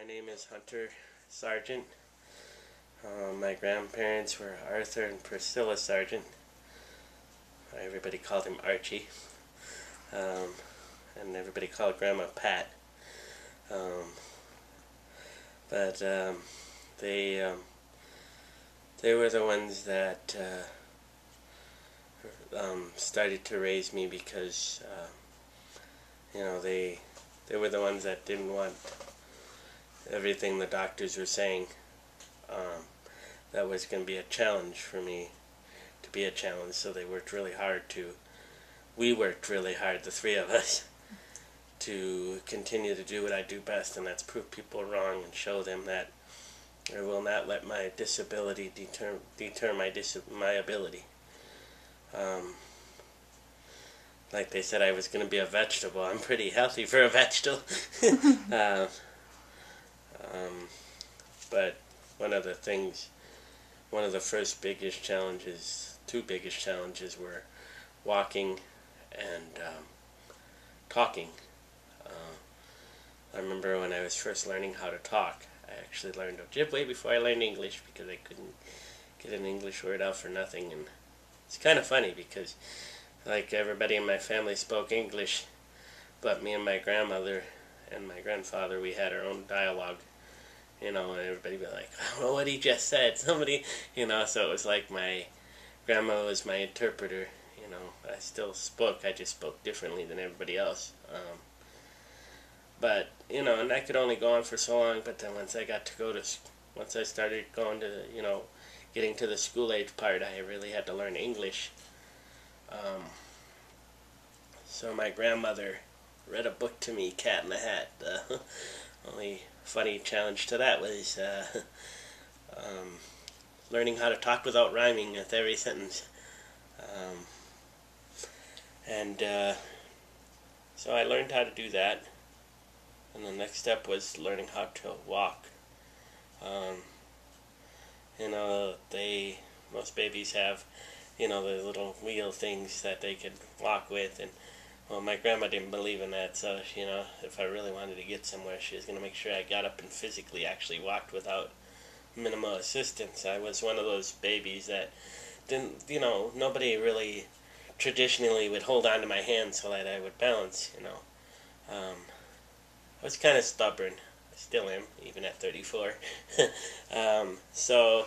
My name is Hunter Sargent. My grandparents were Arthur and Priscilla Sargent. Everybody called him Archie. And everybody called Grandma Pat. But they were the ones that started to raise me because they were the ones that didn't want everything the doctors were saying. That was going to be a challenge for me to be a challenge, so they worked really hard we worked really hard, the three of us, to continue to do what I do best, and that's prove people wrong and show them that I will not let my disability deter my ability. Like they said I was going to be a vegetable. I'm pretty healthy for a vegetable. But one of the first biggest challenges, two biggest challenges were walking and talking. I remember when I was first learning how to talk, I actually learned Ojibwe before I learned English because I couldn't get an English word out for nothing. And it's kind of funny because like everybody in my family spoke English, but me and my grandmother and my grandfather, we had our own dialogue. And everybody would be like, I don't know what he just said. Somebody, so it was like my grandma was my interpreter. I still spoke, I just spoke differently than everybody else. But, and that could only go on for so long, but then once I started going to, getting to the school age part, I really had to learn English. So my grandmother read a book to me, Cat in the Hat. Only funny challenge to that was learning how to talk without rhyming with every sentence. So I learned how to do that, and the next step was learning how to walk. Most babies have, the little wheel things that they could walk with, and well, my grandma didn't believe in that, so, if I really wanted to get somewhere, she was going to make sure I got up and physically actually walked without minimal assistance. I was one of those babies that didn't, nobody really traditionally would hold on to my hand so that I would balance, I was kind of stubborn. I still am, even at 34. So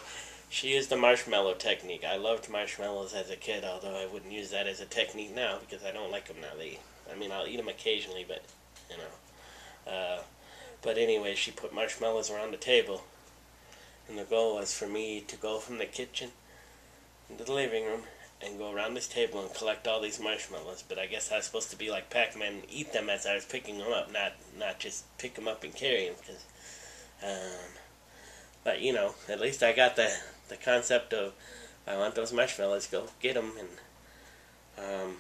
she used the marshmallow technique. I loved marshmallows as a kid, although I wouldn't use that as a technique now because I don't like them now. I'll eat them occasionally, but, but anyway, she put marshmallows around the table, and the goal was for me to go from the kitchen into the living room and go around this table and collect all these marshmallows. But I guess I was supposed to be like Pac-Man and eat them as I was picking them up, not just pick them up and carry them. Because, but at least I got the concept of I want those marshmallows, go get them. And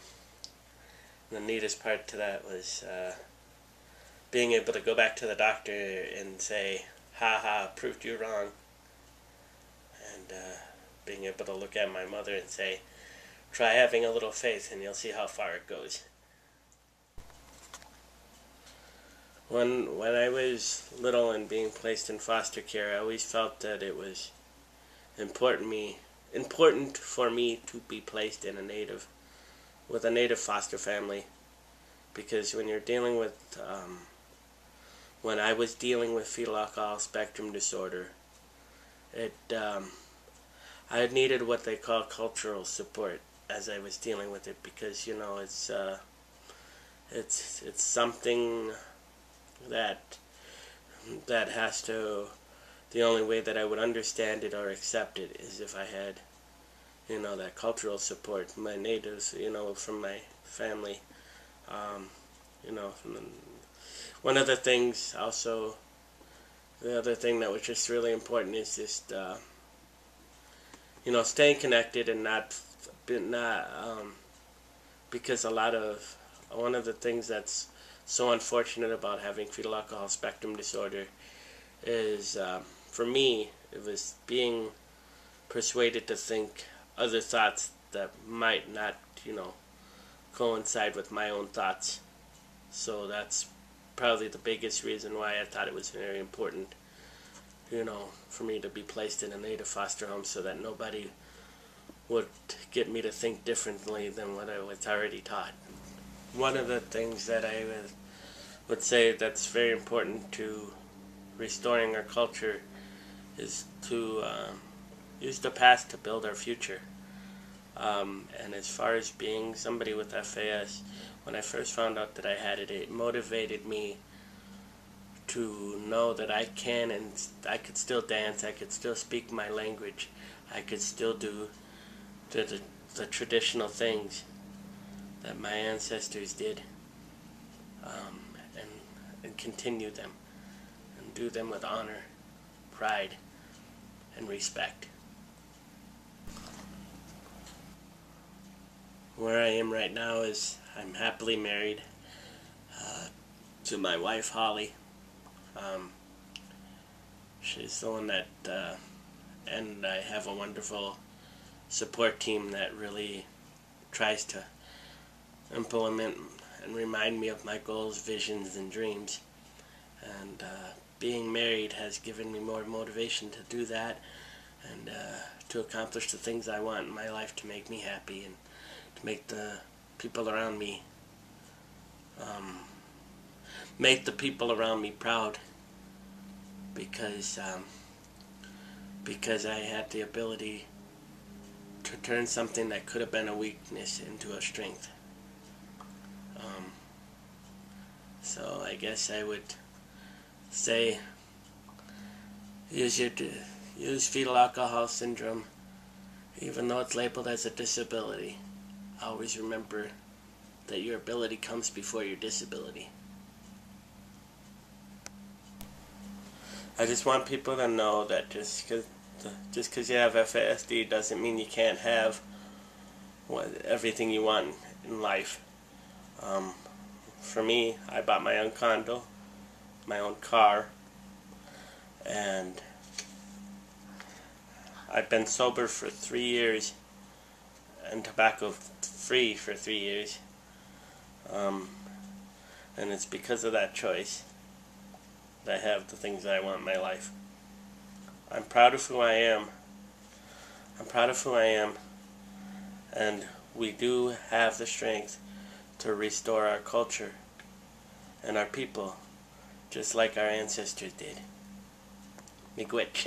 the neatest part to that was being able to go back to the doctor and say, "Ha ha, proved you wrong," and being able to look at my mother and say, "Try having a little faith and you'll see how far it goes." When I was little and being placed in foster care, I always felt that it was important for me to be placed in with a native foster family, because when you're dealing with when I was dealing with fetal alcohol spectrum disorder, I needed what they call cultural support as I was dealing with it, because it's something that has to, the only way that I would understand it or accept it is if I had that cultural support, my natives, from my family. One of the things also, the other thing that was just really important is just staying connected and not because one of the things that's so unfortunate about having fetal alcohol spectrum disorder is, for me, it was being persuaded to think other thoughts that might not, coincide with my own thoughts. So that's probably the biggest reason why I thought it was very important, for me to be placed in a native foster home so that nobody would get me to think differently than what I was already taught. One of the things that I would say that's very important to restoring our culture is to use the past to build our future. And as far as being somebody with FAS, when I first found out that I had it, it motivated me to know that I can, and I could still dance, I could still speak my language, I could still do the traditional things that my ancestors did, and continue them, and do them with honor, pride, and respect. Where I am right now is I'm happily married to my wife Holly. She's the one that, and I have a wonderful support team that really tries to implement and remind me of my goals, visions, and dreams. And being married has given me more motivation to do that, and to accomplish the things I want in my life, to make me happy and to make the people around me proud, because I had the ability to turn something that could have been a weakness into a strength. So I guess I would say use fetal alcohol syndrome, even though it's labeled as a disability. Always remember that your ability comes before your disability. I just want people to know that just because you have FASD doesn't mean you can't have everything you want in life. For me, I bought my own condo, my own car, and I've been sober for 3 years and tobacco free for 3 years, and it's because of that choice that I have the things that I want in my life. I'm proud of who I am. And we do have the strength to restore our culture and our people, just like our ancestors did. Miigwech.